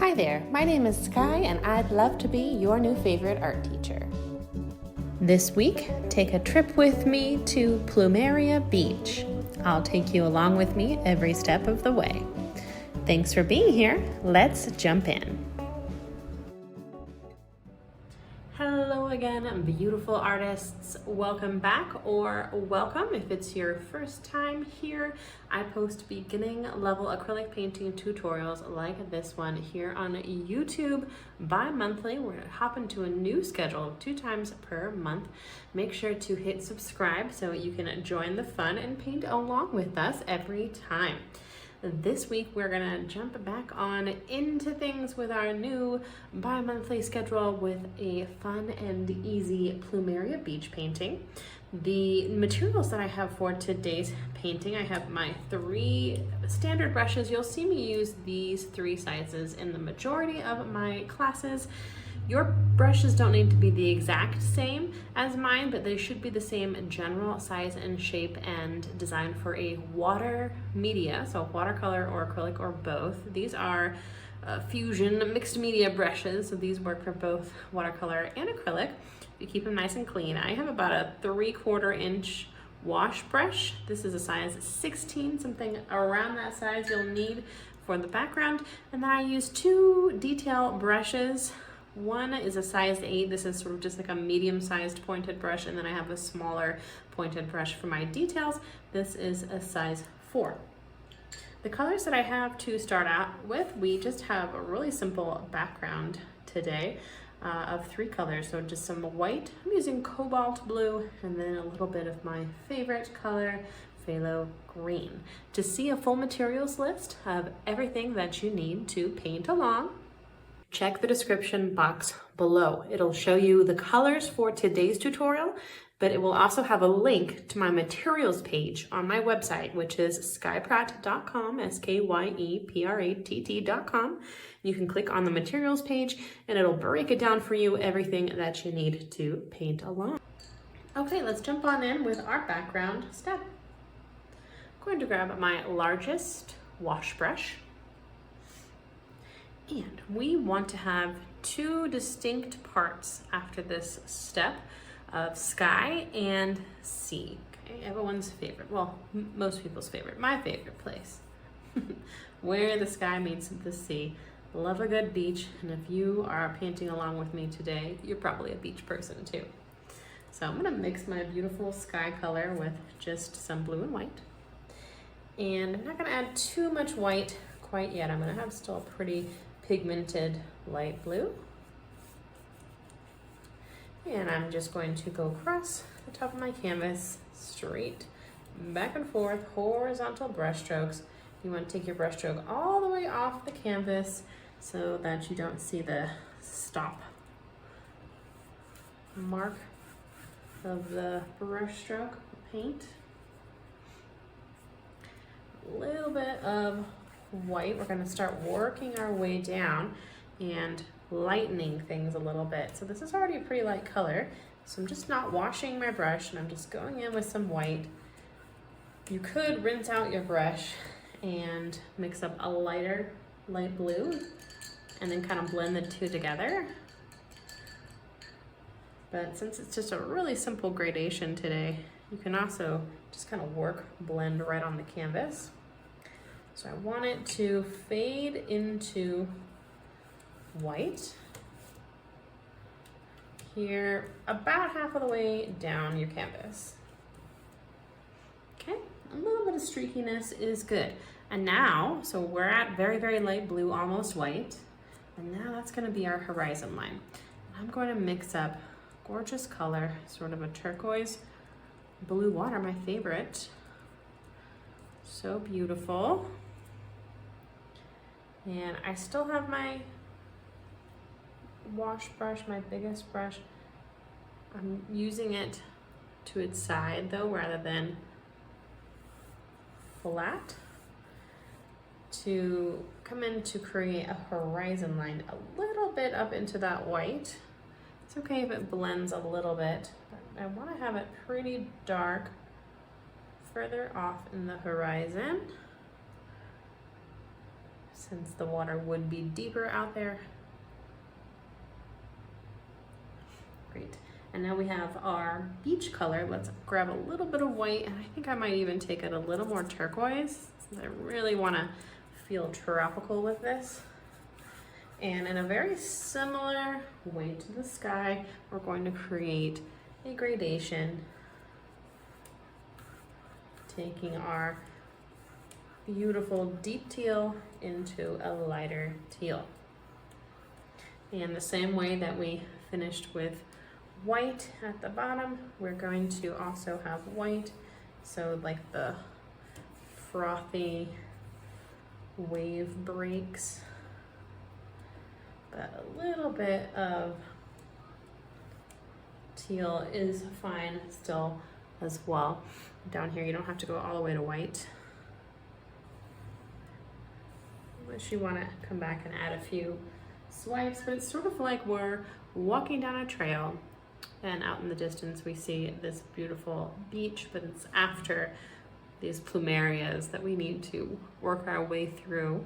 Hi there, my name is Skye and I'd love to be your new favorite art teacher. This week, take a trip with me to Plumeria Beach. I'll take you along with me every step of the way. Thanks for being here. Let's jump in. Hello again, beautiful artists. Welcome back, or welcome if it's your first time here. I post beginning level acrylic painting tutorials like this one here on YouTube bi-monthly. We're gonna hop into a new schedule of 2 times per month. Make sure to hit subscribe so you can join the fun and paint along with us every time. This week, we're gonna jump back on into things with our new bi-monthly schedule with a fun and easy Plumeria Beach painting. The materials that I have for today's painting, I have my 3 standard brushes. You'll see me use these 3 sizes in the majority of my classes. Your brushes don't need to be the exact same as mine, but they should be the same general size and shape and design for a water media, so watercolor or acrylic or both. These are fusion mixed media brushes, so these work for both watercolor and acrylic. You keep them nice and clean. I have about a 3/4 inch wash brush. This is a size 16, something around that size you'll need for the background. And then I use 2 detail brushes. One is a size 8. This is sort of just like a medium-sized pointed brush, and then I have a smaller pointed brush for my details. This is a size 4. The colors that I have to start out with, we just have a really simple background today of 3 colors. So just some white, I'm using cobalt blue, and then a little bit of my favorite color, phthalo green. To see a full materials list of everything that you need to paint along, check the description box below. It'll show you the colors for today's tutorial, but it will also have a link to my materials page on my website, which is skyepratt.com, SKYEPRATT.com. You can click on the materials page and it'll break it down for you, everything that you need to paint along. Okay, let's jump on in with our background step. I'm going to grab my largest wash brush. And we want to have 2 distinct parts after this step of sky and sea. Okay, everyone's favorite, well, most people's favorite, my favorite place, where the sky meets the sea. Love a good beach, and if you are painting along with me today, you're probably a beach person too. So I'm gonna mix my beautiful sky color with just some blue and white. And I'm not gonna add too much white quite yet. I'm gonna have still a pretty pigmented light blue. And I'm just going to go across the top of my canvas, straight, back and forth, horizontal brush strokes. You want to take your brush stroke all the way off the canvas so that you don't see the stop mark of the brush stroke paint. A little bit of white. We're going to start working our way down and lightening things a little bit. So this is already a pretty light color, so I'm just not washing my brush and I'm just going in with some white. You could rinse out your brush and mix up a lighter light blue and then kind of blend the 2 together. But since it's just a really simple gradation today, you can also just kind of blend right on the canvas. So I want it to fade into white here, about half of the way down your canvas. Okay, a little bit of streakiness is good. And now, so we're at very, very light blue, almost white. And now that's gonna be our horizon line. I'm going to mix up gorgeous color, sort of a turquoise blue water, my favorite. So beautiful. And I still have my wash brush, my biggest brush. I'm using it to its side though, rather than flat, to come in to create a horizon line a little bit up into that white. It's okay if it blends a little bit, but I want to have it pretty dark further off in the horizon. since the water would be deeper out there. Great. And now we have our beach color. Let's grab a little bit of white, and I think I might even take it a little more turquoise, since I really want to feel tropical with this. And in a very similar way to the sky, we're going to create a gradation, taking our beautiful deep teal into a lighter teal. And the same way that we finished with white at the bottom, we're going to also have white, so like the frothy wave breaks, but a little bit of teal is fine still as well. Down here you don't have to go all the way to white, unless you want to come back and add a few swipes, but it's sort of like we're walking down a trail, and out in the distance we see this beautiful beach, but it's after these plumerias that we need to work our way through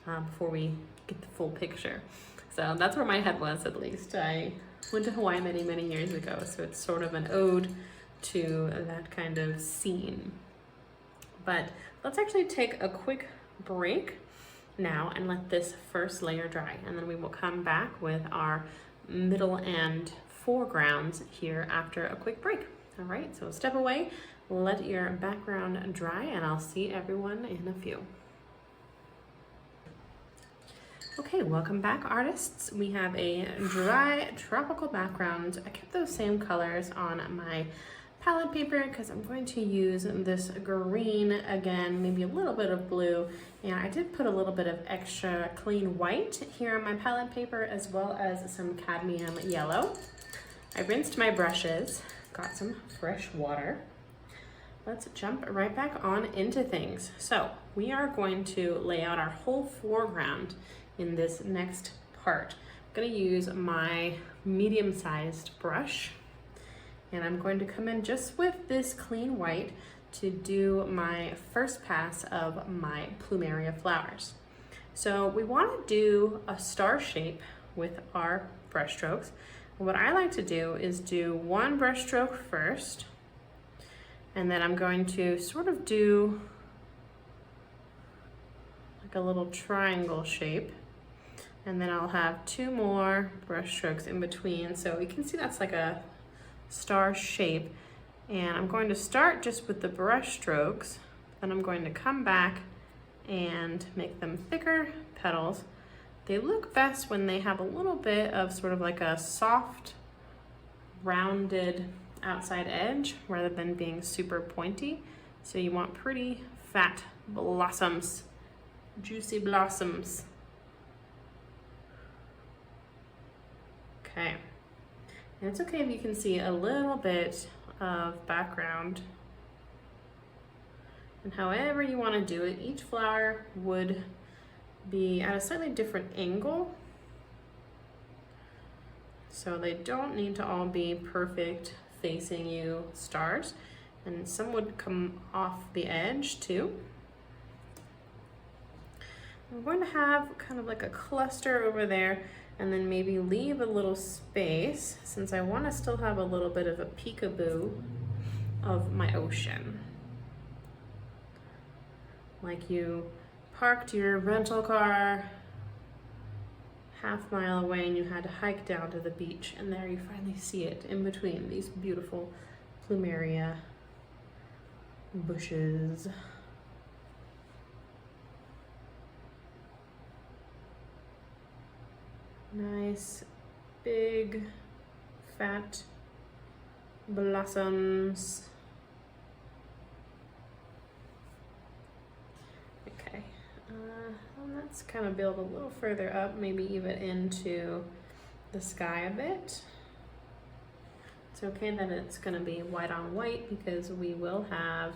before we get the full picture. So that's where my head was, at least. I went to Hawaii many, many years ago, so it's sort of an ode to that kind of scene. But let's actually take a quick break now and let this first layer dry, and then we will come back with our middle and foregrounds here after a quick break. All right, so step away, let your background dry, and I'll see everyone in a few. Okay, welcome back, artists. We have a dry tropical background. I kept those same colors on my palette paper because I'm going to use this green again, maybe a little bit of blue, and I did put a little bit of extra clean white here on my palette paper, as well as some cadmium yellow. I rinsed my brushes, got some fresh water. Let's jump right back on into things. So we are going to lay out our whole foreground in this next part. I'm going to use my medium-sized brush, and I'm going to come in just with this clean white to do my first pass of my Plumeria flowers. So we want to do a star shape with our brush strokes. What I like to do is do one brush stroke first, and then I'm going to sort of do like a little triangle shape, and then I'll have two more brush strokes in between, so you can see that's like a star shape. And I'm going to start just with the brush strokes, then I'm going to come back and make them thicker petals. They look best when they have a little bit of sort of like a soft, rounded outside edge rather than being super pointy. So you want pretty fat blossoms, juicy blossoms. Okay, and it's okay if you can see a little bit of background. And however you want to do it, each flower would be at a slightly different angle, so they don't need to all be perfect facing you stars, and some would come off the edge too. I'm going to have kind of like a cluster over there, and then maybe leave a little space, since I want to still have a little bit of a peekaboo of my ocean. Like you parked your rental car half-mile away and you had to hike down to the beach, and there you finally see it in between these beautiful Plumeria bushes. Nice, big, fat blossoms. Okay, let's kind of build a little further up, maybe even into the sky a bit. It's okay that it's going to be white on white because we will have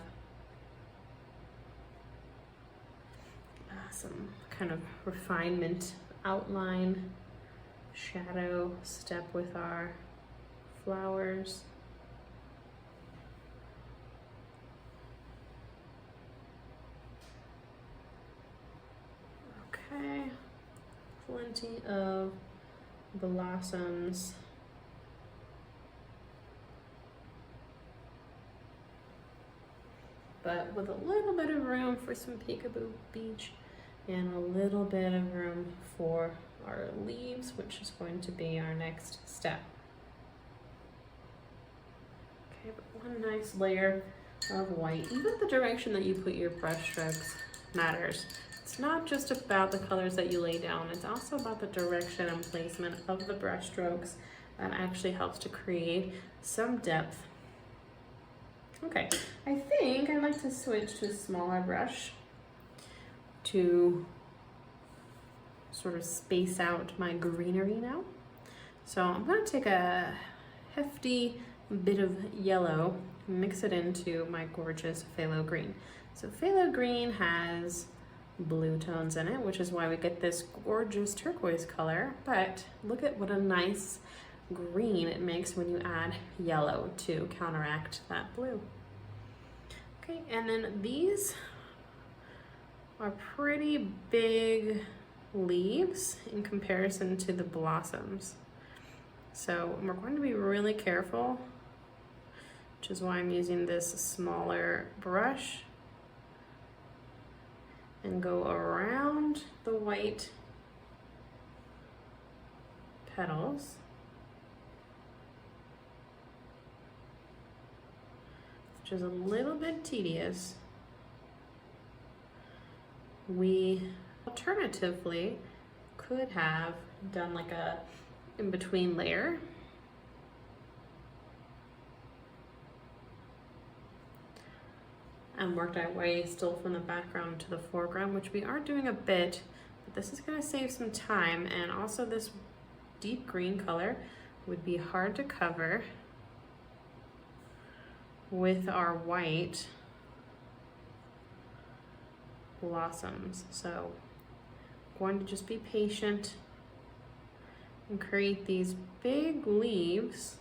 some kind of refinement outline, shadow step with our flowers. Okay, plenty of blossoms. But with a little bit of room for some Peekaboo Beach and a little bit of room for our leaves, which is going to be our next step. Okay, but one nice layer of white. Even the direction that you put your brush strokes matters. It's not just about the colors that you lay down, it's also about the direction and placement of the brush strokes that actually helps to create some depth. Okay, I think I'd like to switch to a smaller brush to sort of space out my greenery now. So I'm going to take a hefty bit of yellow, mix it into my gorgeous phthalo green. So phthalo green has blue tones in it, which is why we get this gorgeous turquoise color, but look at what a nice green it makes when you add yellow to counteract that blue. Okay, and then these are pretty big leaves in comparison to the blossoms. So we're going to be really careful, which is why I'm using this smaller brush, and go around the white petals. Which is a little bit tedious. We alternatively could have done like a in-between layer. And worked our way still from the background to the foreground, which we are doing a bit, but this is gonna save some time. And also this deep green color would be hard to cover with our white blossoms. So I'm going to just be patient and create these big leaves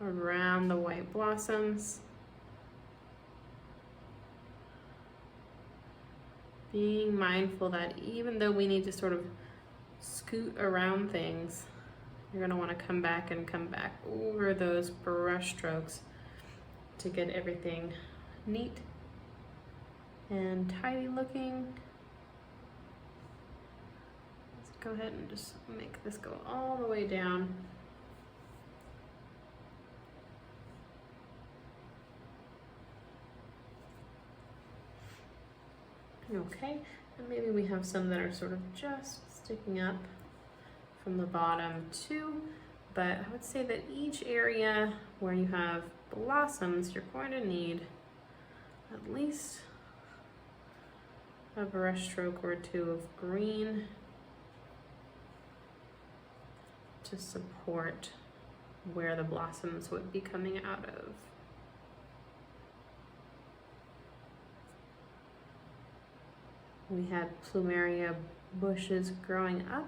around the white blossoms, being mindful that even though we need to sort of scoot around things, you're going to want to come back over those brush strokes to get everything neat and tidy looking. Let's go ahead and just make this go all the way down. Okay, and maybe we have some that are sort of just sticking up from the bottom too, but I would say that each area where you have blossoms, you're going to need at least a brush stroke or two of green to support where the blossoms would be coming out of. We had Plumeria bushes growing up.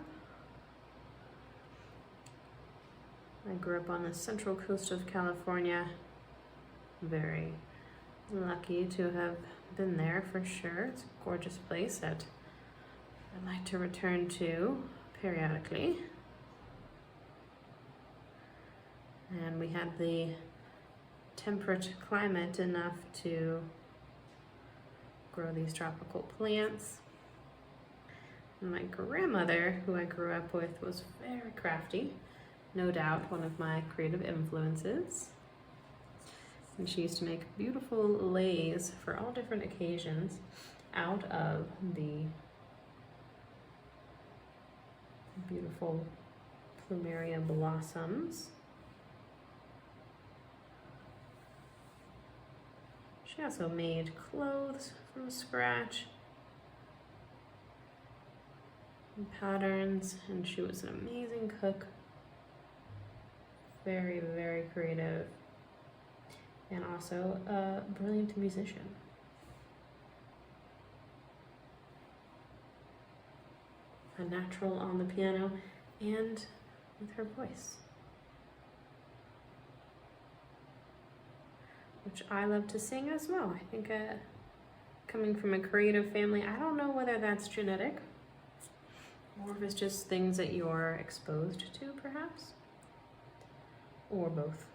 I grew up on the central coast of California. Very lucky to have been there for sure. It's a gorgeous place that I like to return to periodically. And we had the temperate climate enough to grow these tropical plants. And my grandmother, who I grew up with, was very crafty. No doubt one of my creative influences. And she used to make beautiful leis for all different occasions out of the beautiful Plumeria blossoms. She also made clothes from scratch and patterns, and she was an amazing cook. Very, very creative, and also a brilliant musician. A natural on the piano and with her voice, which I love to sing as well. I think coming from a creative family, I don't know whether that's genetic or if it's just things that you're exposed to, perhaps, or both.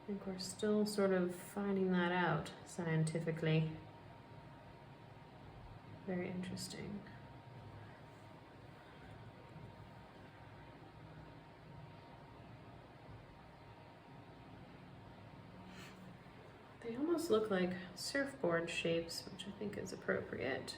I think we're still sort of finding that out scientifically. Very interesting. They almost look like surfboard shapes, which I think is appropriate.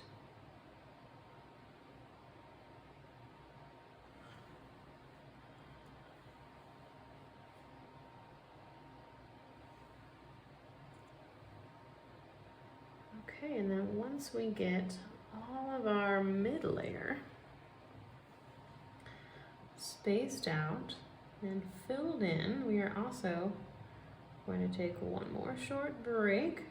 Okay, and then once we get all of our mid layer spaced out and filled in, we are also going to take one more short break.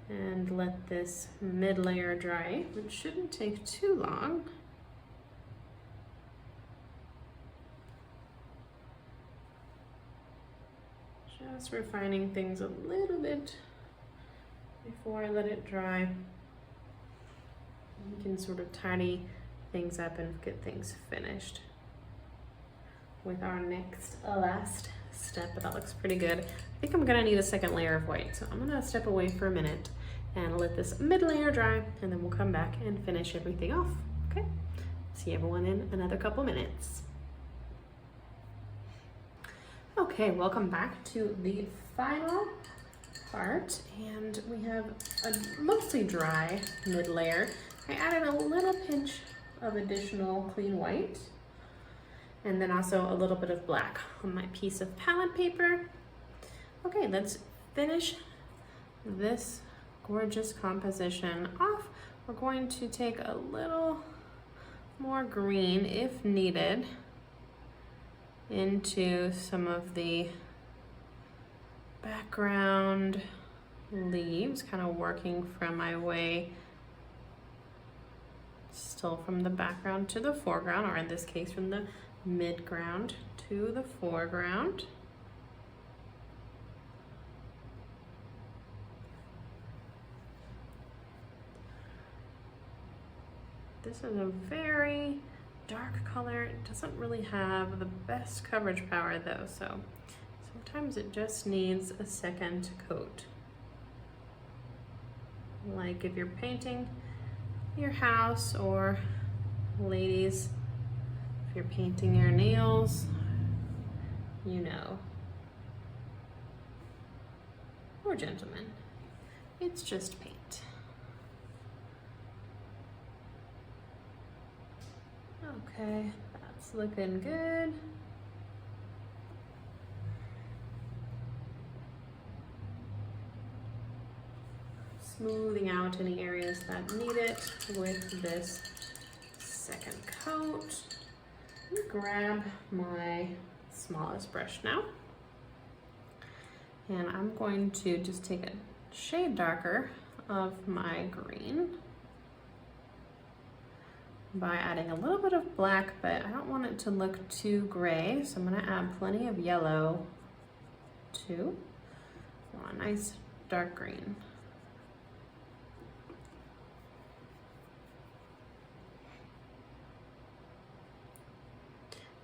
And let this mid layer dry, which shouldn't take too long. Just refining things a little bit before I let it dry. You can sort of tidy things up and get things finished with our next last step, but that looks pretty good. I think I'm gonna need a second layer of white, so I'm gonna step away for a minute and let this mid layer dry, and then we'll come back and finish everything off. Okay, see everyone in another couple minutes. Okay, welcome back to the final part, and we have a mostly dry mid layer. I added a little pinch of additional clean white, and then also a little bit of black on my piece of palette paper. Okay, let's finish this gorgeous composition off. We're going to take a little more green, if needed, into some of the background leaves, kind of working from my way, still from the background to the foreground, or in this case from the midground to the foreground. This is a very dark color. It doesn't really have the best coverage power though, so sometimes it just needs a second coat. Like if you're painting your house, or ladies, if you're painting your nails, you know. Or gentlemen, it's just paint. Okay, that's looking good. Smoothing out any areas that need it with this second coat. Let me grab my smallest brush now. And I'm going to just take a shade darker of my green by adding a little bit of black, but I don't want it to look too gray, so I'm gonna add plenty of yellow too. I want a nice dark green.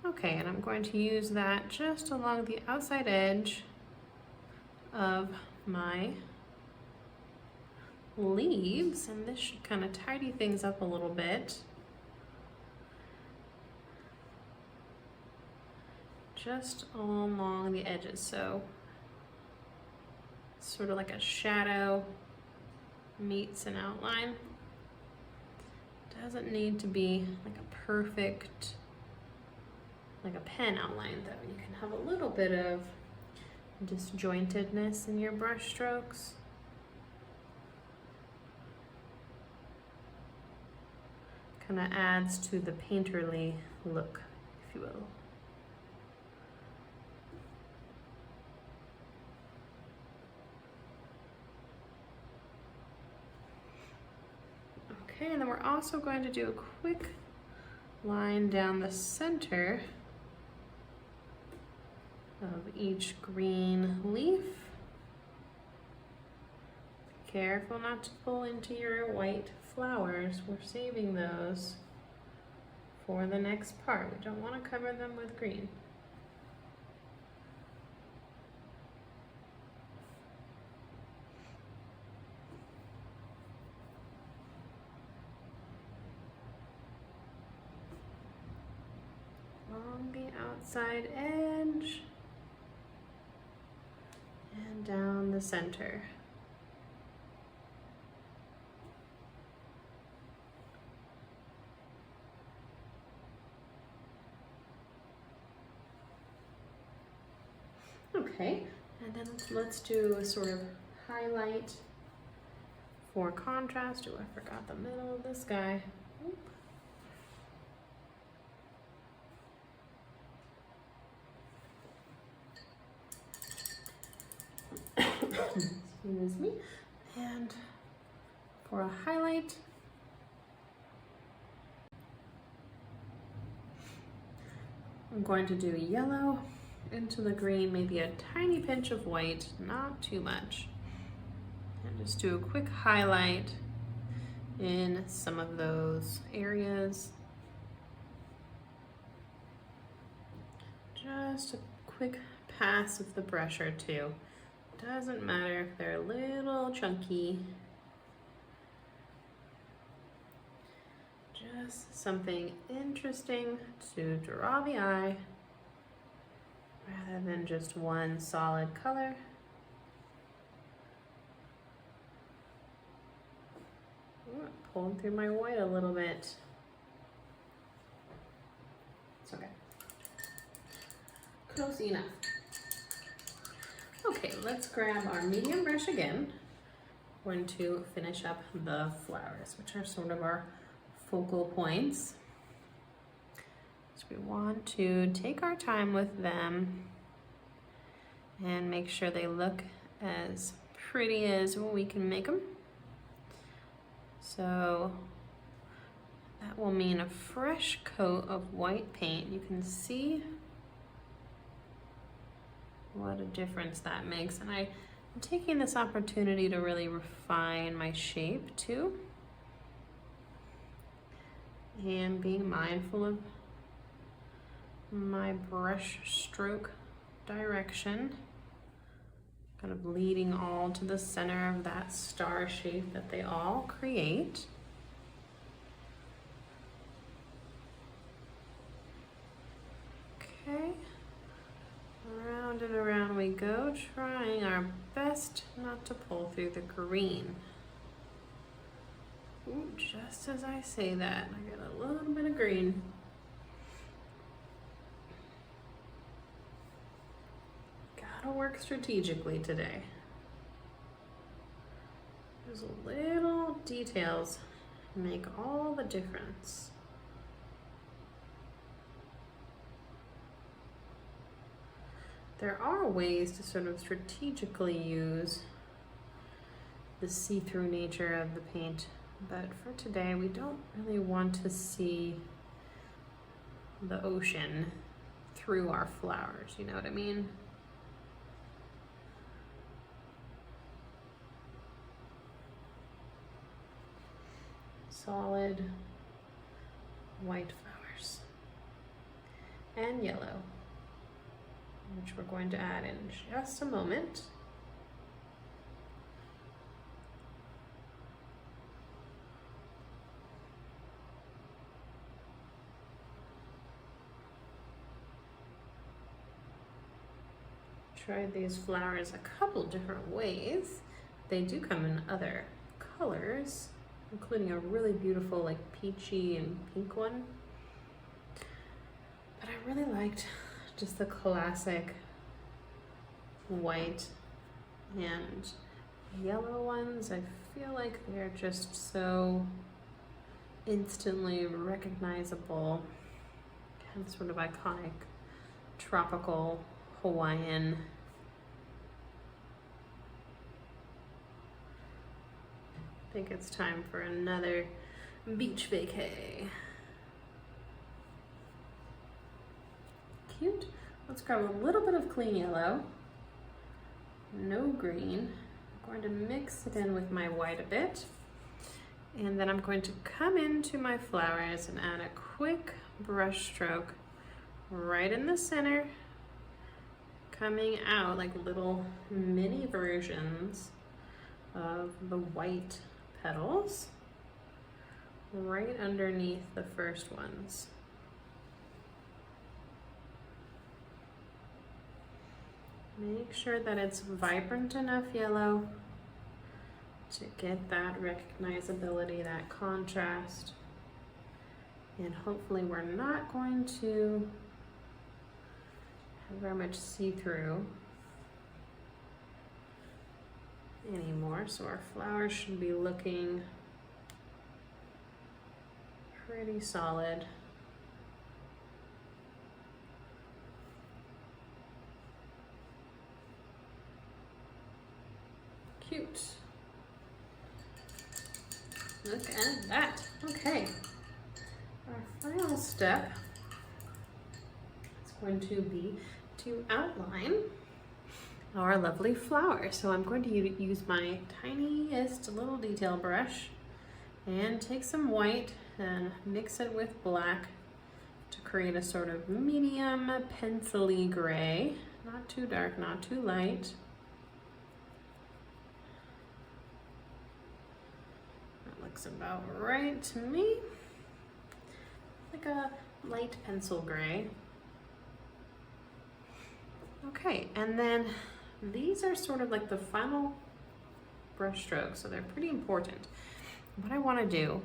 Okay, and I'm going to use that just along the outside edge of my leaves, and this should kind of tidy things up a little bit. Just along the edges, so sort of like a shadow meets an outline. Doesn't need to be like a perfect, like a pen outline though. You can have a little bit of disjointedness in your brush strokes. Kind of adds to the painterly look, if you will. Okay, and then we're also going to do a quick line down the center of each green leaf. Careful not to pull into your white flowers. We're saving those for the next part. We don't want to cover them with green. Along the outside edge and down the center. Okay, and then let's do a sort of highlight for contrast. Oh, I forgot the middle of this guy. Oop. Excuse me. And for a highlight, I'm going to do yellow into the green, maybe a tiny pinch of white, not too much. And just do a quick highlight in some of those areas. Just a quick pass of the brush or two. Doesn't matter if they're a little chunky. Just something interesting to draw the eye rather than just one solid color. Ooh, pulling through my white a little bit. It's okay. Close enough. Okay, let's grab our medium brush again. We're going to finish up the flowers, which are sort of our focal points. So we want to take our time with them and make sure they look as pretty as we can make them. So that will mean a fresh coat of white paint. You can see what a difference that makes. And I'm taking this opportunity to really refine my shape too. And being mindful of my brush stroke direction, kind of leading all to the center of that star shape that they all create. Okay, around and around we go, trying our best not to pull through the green. Ooh, just as I say that, I get a little bit of green. Gotta work strategically today. Those little details make all the difference. There are ways to sort of strategically use the see-through nature of the paint, but for today we don't really want to see the ocean through our flowers, you know what I mean? Solid white flowers and yellow, which we're going to add in just a moment. Tried these flowers a couple different ways. They do come in other colors, including a really beautiful like peachy and pink one. But I really liked just the classic white and yellow ones. I feel like they're just so instantly recognizable, kind of sort of iconic, tropical Hawaiian. I think it's time for another beach vacay. Cute. Let's grab a little bit of clean yellow, no green, I'm going to mix it in with my white a bit. And then I'm going to come into my flowers and add a quick brush stroke right in the center, coming out like little mini versions of the white petals right underneath the first ones. Make sure that it's vibrant enough yellow to get that recognizability, that contrast. And hopefully we're not going to have very much see-through anymore. So our flowers should be looking pretty solid. Cute. Look at that. Okay. Our final step is going to be to outline our lovely flower. So I'm going to use my tiniest little detail brush and take some white and mix it with black to create a sort of medium pencil-y gray. Not too dark, not too light. Looks about right to me. Like a light pencil gray. Okay, and then these are sort of like the final brush strokes, so they're pretty important. What I want to do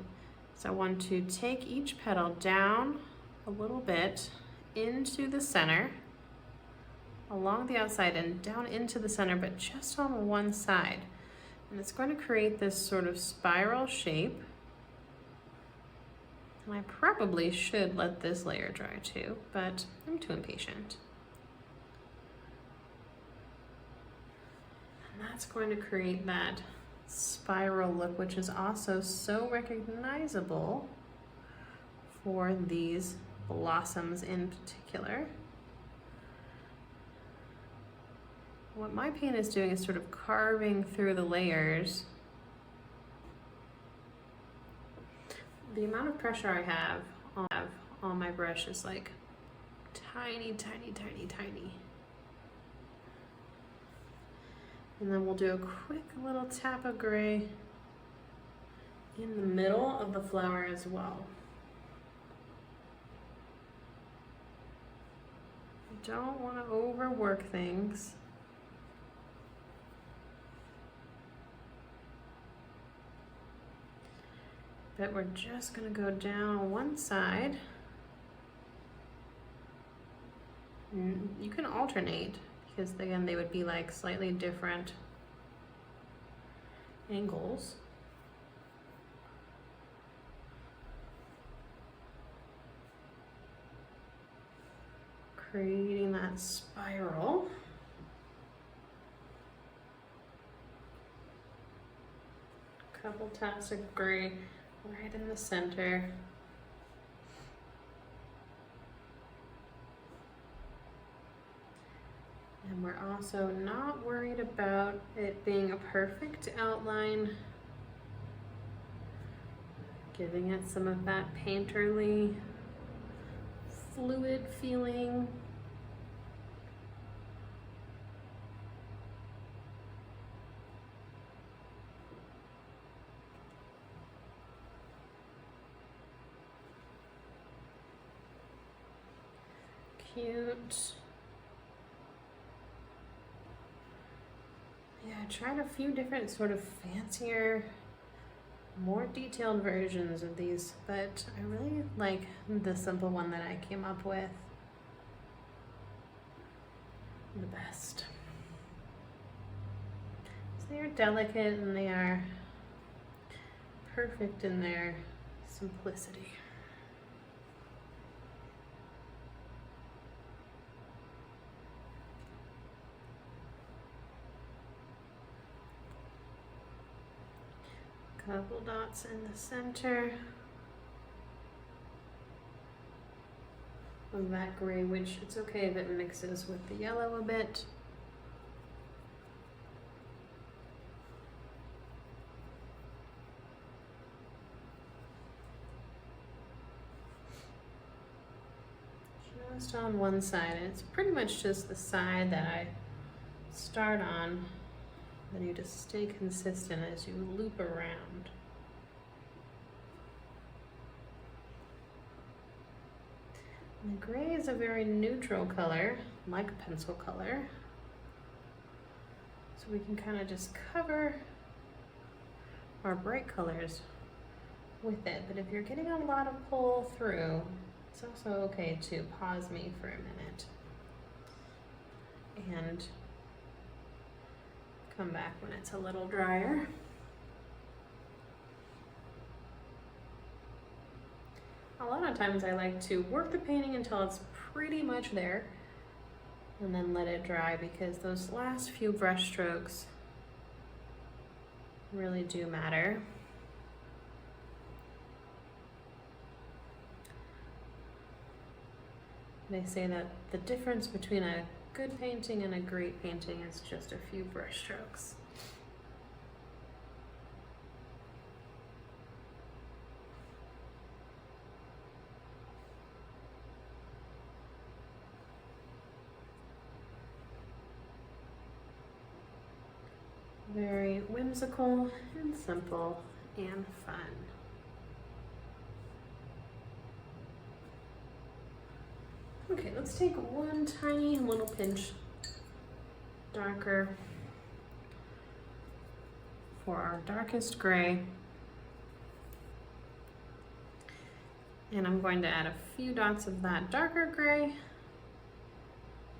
is I want to take each petal down a little bit into the center, along the outside and down into the center, but just on one side. And it's going to create this sort of spiral shape. And I probably should let this layer dry too, but I'm too impatient. And that's going to create that spiral look, which is also so recognizable for these blossoms in particular. What my paint is doing is sort of carving through the layers. The amount of pressure I have on my brush is like tiny, tiny, tiny, tiny. And then we'll do a quick little tap of gray in the middle of the flower as well. I don't want to overwork things. But we're just gonna go down one side. You can alternate because again, they would be like slightly different angles. Creating that spiral. Couple taps of gray right in the center. And we're also not worried about it being a perfect outline. Giving it some of that painterly, fluid feeling. Cute. Yeah, I tried a few different sort of fancier, more detailed versions of these, but I really like the simple one that I came up with the best. So they are delicate and they are perfect in their simplicity. Couple dots in the center of that gray, which it's okay if it mixes with the yellow a bit. just on one side, and it's pretty much just the side that I start on. Then you just stay consistent as you loop around. And the gray is a very neutral color, like pencil color. So we can kind of just cover our bright colors with it. But if you're getting a lot of pull through, it's also okay to pause me for a minute and come back when it's a little drier. A lot of times I like to work the painting until it's pretty much there and then let it dry, because those last few brush strokes really do matter. They say that the difference between a good painting and a great painting is just a few brush strokes. Very whimsical and simple and fun. Okay, let's take one tiny little pinch darker for our darkest gray. And I'm going to add a few dots of that darker gray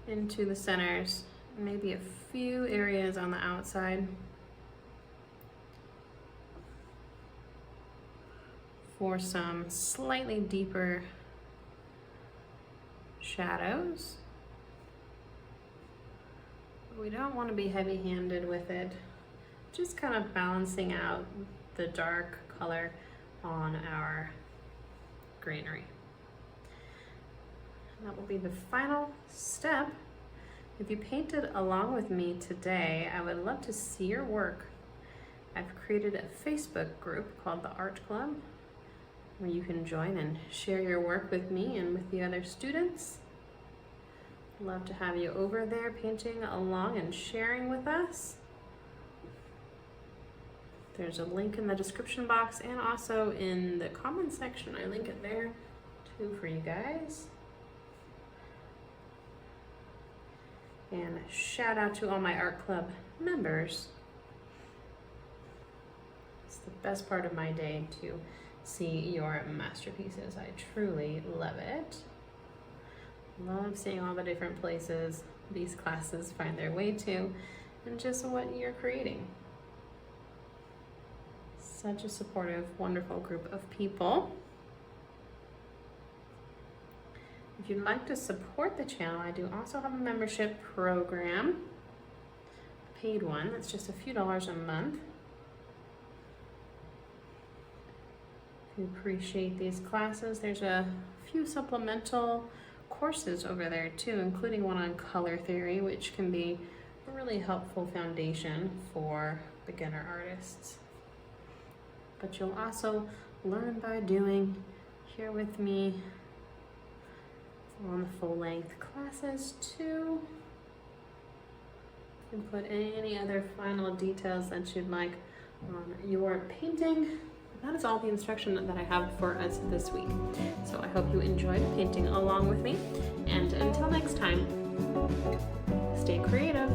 into the centers, maybe a few areas on the outside for some slightly deeper shadows. We don't want to be heavy-handed with it, just kind of balancing out the dark color on our greenery. That will be the final step. If you painted along with me today, I would love to see your work. I've created a Facebook group called the Art Club, where you can join and share your work with me and with the other students. Love to have you over there painting along and sharing with us. There's a link in the description box and also in the comment section. I link it there too for you guys. And shout out to all my art club members. It's the best part of my day to see your masterpieces. I truly love it. Love seeing all the different places these classes find their way to and just what you're creating. Such a supportive, wonderful group of people. If you'd like to support the channel, I do also have a membership program, a paid one, that's just a few dollars a month. If you appreciate these classes, there's a few supplemental courses over there too, including one on color theory, which can be a really helpful foundation for beginner artists. But you'll also learn by doing here with me on the full-length classes too. You can put any other final details that you'd like on your painting. That is all the instruction that I have for us this week. So I hope you enjoyed painting along with me. And until next time, stay creative.